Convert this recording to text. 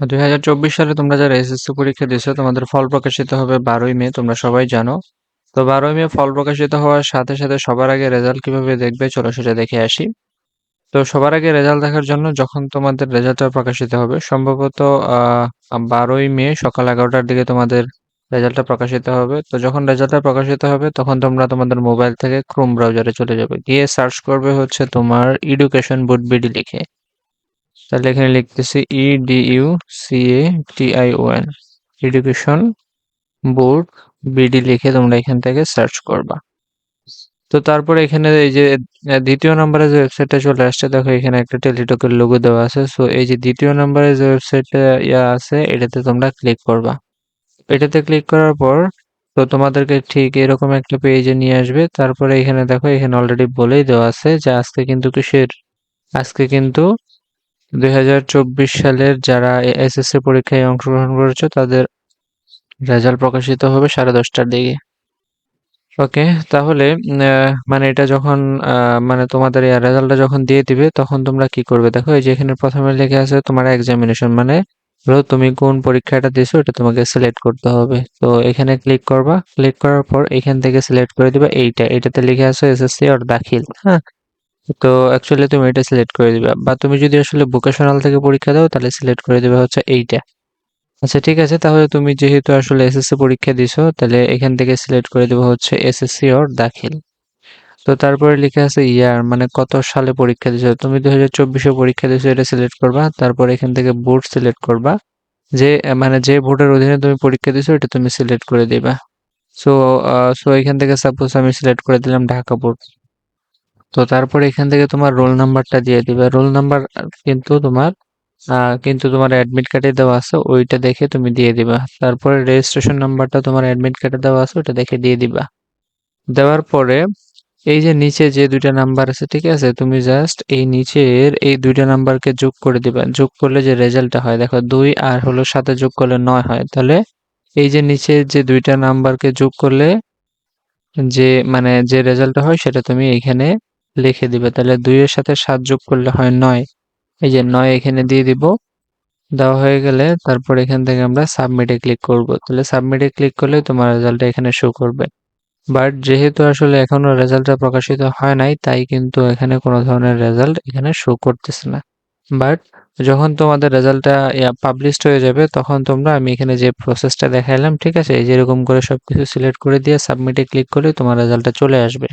2024 সালে তোমরা যারা এসএসসি পরীক্ষা দিছো তোমাদের ফল প্রকাশিত হবে 12ই মে, তোমরা সবাই জানো। তো 12ই মে ফল প্রকাশিত হওয়ার সাথে সাথে সবার আগে রেজাল্ট কিভাবে দেখবে চলো সেটা দেখে আসি। তো সবার আগে রেজাল্ট দেখার জন্য যখন তোমাদের রেজাল্টটা প্রকাশিত হবে সম্ভবত 12ই মে সকাল 11টার দিকে তোমাদের রেজাল্টটা প্রকাশিত হবে। তো যখন রেজাল্টটা প্রকাশিত হবে তখন তোমরা তোমাদের মোবাইল থেকে ক্রোম ব্রাউজারে চলে যাবে, গিয়ে সার্চ করবে হচ্ছে তোমার এডুকেশন বোর্ড বিডি লিখে। তাহলে এখানে লিখতেছি EDUCATION, এডুকেশন বোর্ড বিডি লিখে তোমরা এখান থেকে সার্চ করবা। তো তারপরে এখানে এই যে দ্বিতীয় নম্বরে যে ওয়েবসাইটটা চলে আসছে, দেখো এখানে একটা টেলিটকের লোগো দেওয়া আছে। সো এই যে দ্বিতীয় নম্বরে যে ওয়েবসাইটটা আছে এটাতে তোমরা ক্লিক করবা। এটাতে ক্লিক করার পর তো তোমাদেরকে ঠিক এরকম একটা পেজে নিয়ে আসবে। তারপরে এখানে দেখো এখানে অলরেডি বলেই দেওয়া আছে যে আজকে কিন্তু 2024 সালের যারা এসএসসি পরীক্ষায় অংশগ্রহণ করেছে তাদের রেজাল্ট প্রকাশিত হবে 10:30টার দিকে। ওকে, তাহলে মানে এটা যখন মানে তোমাদের রেজাল্টটা যখন দিয়ে দিবে তখন তোমরা কি করবে, দেখো এই যে এখানে প্রথমে লেখা আছে তোমার এক্সামিনেশন, মানে ধরো তুমি কোন পরীক্ষাটা দিছো এটা তোমাকে সিলেক্ট করতে হবে। তো এখানে ক্লিক করবা, ক্লিক করার পর এখান থেকে সিলেক্ট করে দিবা এটাতে লিখে আছে এসএসসি অর দাখিল। হ্যাঁ, তো অ্যাকচুয়ালি তুমি এটা সিলেক্ট করে দিবা, বা তুমি যদি আসলে ভোকেশনাল থেকে পরীক্ষা দাও তাহলে সিলেক্ট করে দিবা হচ্ছে এইটা। আচ্ছা ঠিক আছে, তাহলে তুমি যেহেতু আসলে এসএসসি পরীক্ষা দিছো তাহলে এখান থেকে সিলেক্ট করে দেবো হচ্ছে এসএসসি অর দাখিল। তো তারপরে লিখে আছে ইয়ার, মানে কত সালে পরীক্ষা দিছো। তুমি 2024-এ পরীক্ষা দিছো এটা সিলেক্ট করবা। তারপর এখান থেকে বোর্ড সিলেক্ট করবা, যে মানে যে বোর্ডের অধীনে তুমি পরীক্ষা দিছো এটা তুমি সিলেক্ট করে দিবা। সো এখান থেকে সাপোজ আমি সিলেক্ট করে দিলাম ঢাকা বোর্ড। তো তারপরে এখান থেকে তোমার রোল নাম্বারটা দিয়ে দিবে। রোল নাম্বার কিন্তু তোমার অ্যাডমিট কার্ডে দেওয়া আছে, ওইটা দেখে তুমি দিয়ে দিবা। তারপরে রেজিস্ট্রেশন নাম্বারটা তোমার অ্যাডমিট কার্ডে দেওয়া আছে, ওটা দেখে দিয়ে দিবা। দেওয়ার পরে এই যে নিচে যে দুইটা নাম্বার আছে, ঠিক আছে, তুমি জাস্ট এই নিচের এই দুইটা নাম্বারকে যোগ করে দিবা। যোগ করলে যে রেজাল্টটা হয়, দেখো 2 আর হলো 7 যোগ করলে 9 হয়। তাহলে এই যে নিচে যে দুইটা নাম্বারকে যোগ করলে যে মানে যে রেজাল্টটা হয় সেটা তুমি এখানে লিখে দিবে। তাহলে 2 এর সাথে 7 যোগ করলে হয় 9। এই যে 9 এখানে দিয়ে দিব। দেওয়া হয়ে গেলে তারপর এখান থেকে আমরা সাবমিটে ক্লিক করব। তাহলে সাবমিটে ক্লিক করলে তোমার রেজাল্টটা এখানে শো করবে। বাট যেহেতু আসলে এখনো রেজাল্টটা প্রকাশিত হয় নাই তাই কিন্তু এখানে কোনো ধরনের রেজাল্ট এখানে শো করতেছে না। বাট যখন তোমাদের রেজাল্টটা পাবলিশড হয়ে যাবে তখন তোমরা আমি এখানে যে প্রসেসটা দেখাইলাম, ঠিক আছে, এই যেরকম করে সবকিছু সিলেক্ট করে দিয়ে সাবমিটে ক্লিক করলে তোমার রেজাল্টটা চলে আসবে।